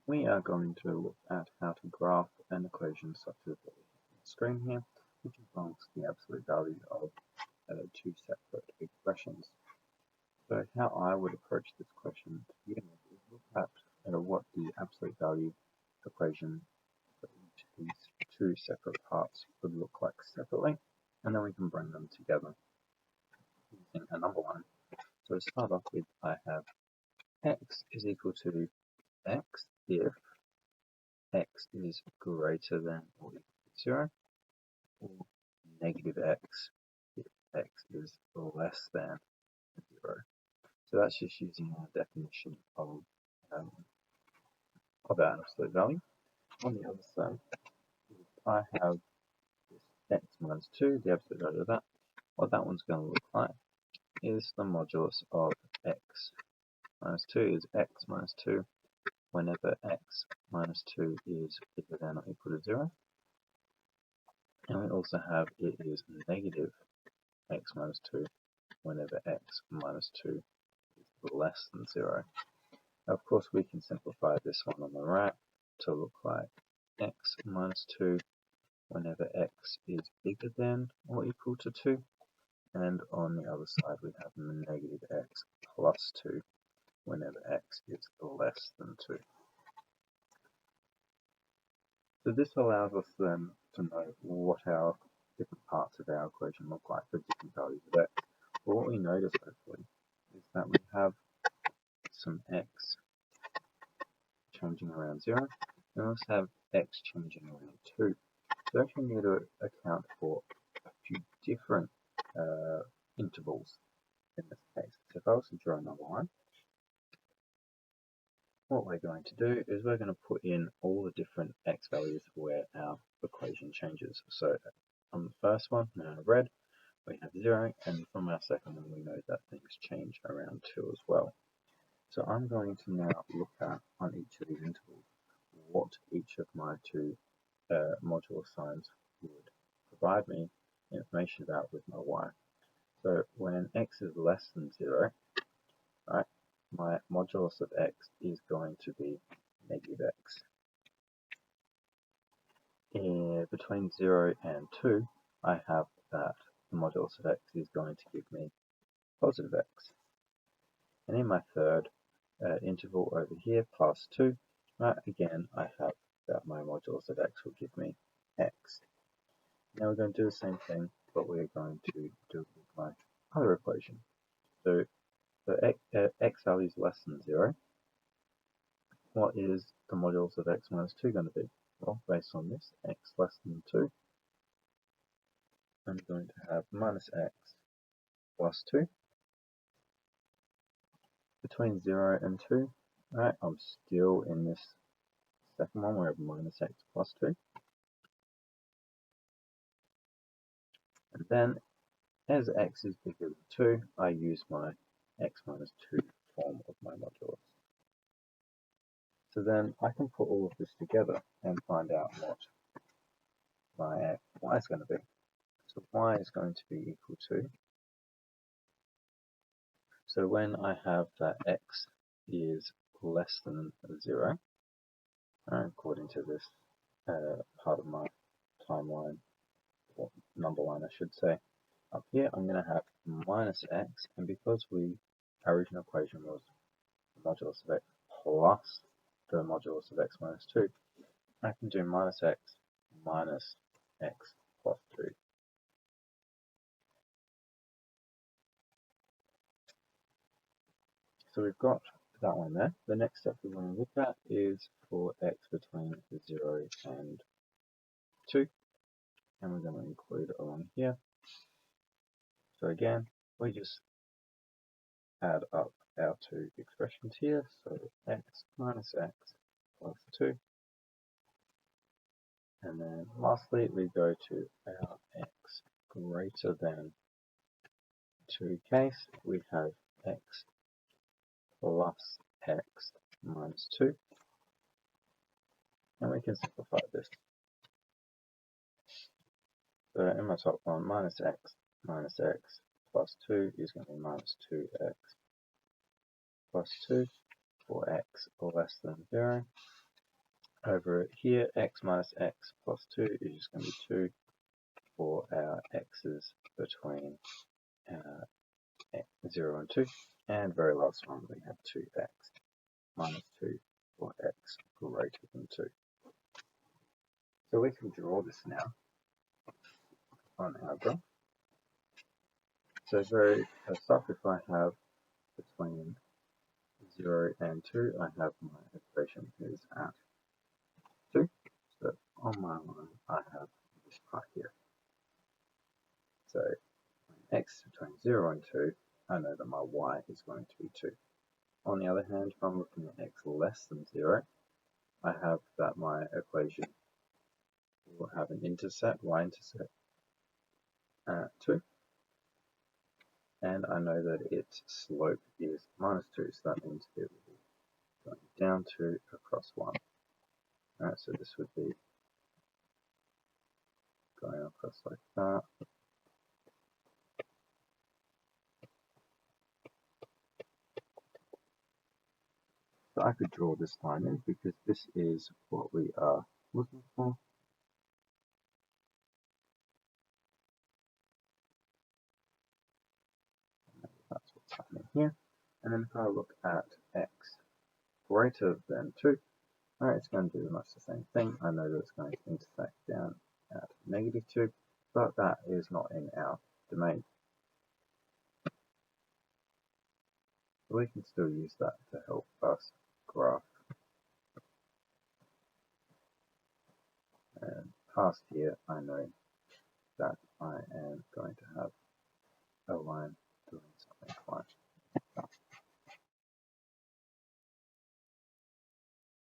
we are going to look at how to graph an equation such as what we have on the screen here, which involves the absolute value of two separate expressions. So how I would approach this question to begin with is look at what the absolute value equation for each of these two separate parts would look like separately, and then we can bring them together using a number line. So to start off with, I have x is equal to x if x is greater than or equal to 0, or negative x if x is less than 0. So that's just using our definition of our absolute value. On the other side, I have this x minus 2, the absolute value of that. What that one's going to look like is the modulus of x minus 2 is x minus 2 whenever x minus 2 is bigger than or equal to 0. And we also have it is negative x minus 2 whenever x minus 2 is less than 0. Now, of course, we can simplify this one on the right to look like x minus 2 whenever x is bigger than or equal to 2. And on the other side, we have negative x plus 2 whenever x is less than 2. So this allows us then to know what our different parts of our equation look like for different values of x. But what we notice, hopefully, is that we have some x changing around 0, and we also have x changing around 2. So we actually need to account for a few different intervals in this case. So if I was to draw another line, what we're going to do is we're going to put in all the different x values where our equation changes. So on the first one, now red, we have 0, and from our second one we know that things change around 2 as well. So I'm going to now look at, on each of these intervals, what each of my two modular signs would provide me information about with my y. So when x is less than 0, right, my modulus of x is going to be negative x. Between 0 and 2, I have that the modulus of x is going to give me positive x. And in my third interval over here, plus 2, right, again, I have that my modulus of x will give me x. Now we're going to do the same thing, but we're going to do it with my other equation. So x value is less than 0. What is the modulus of x minus 2 going to be? Well, based on this, x less than 2, I'm going to have minus x plus 2. Between 0 and 2, right, I'm still in this second one where I have minus x plus 2. And then, as x is bigger than 2, I use my x minus 2 form of my modulus. So then I can put all of this together and find out what my y is going to be. So y is going to be equal to, so when I have that x is less than 0, according to this part of my timeline, or number line I should say, up here I'm going to have minus x, and because our original equation was the modulus of x plus the modulus of x minus 2, I can do minus x plus 2. So we've got that one there. The next step we want to look at is for x between 0 and 2, and we're going to include it along here. So again, we just add up our two expressions here, so x minus x plus 2. And then lastly, we go to our x greater than 2 case. We have x plus x minus 2. And we can simplify this. So in my top one, minus x plus 2 is going to be minus 2x plus 2 for x less than 0. over here, x minus x plus 2 is just going to be 2 for our x's between 0 and 2. And very last one, we have 2x minus 2 for x greater than 2. So we can draw this now on our graph. So very first up, if I have between 0 and 2, I have my equation is at 2. So on my line, I have this part here. So x between 0 and 2, I know that my y is going to be 2. On the other hand, if I'm looking at x less than 0, I have that my equation will have an intercept, y-intercept at 2. And I know that its slope is minus 2, so that means it will be going down 2 across 1. Alright, so this would be going across like that. So I could draw this line in because this is what we are looking for. That's what's happening here. And then if I look at x greater than 2, alright, it's going to do much the same thing. I know that it's going to intersect down at negative 2, but that is not in our domain. We can still use that to help us graph. And past here, I know that I am going to have a line doing something like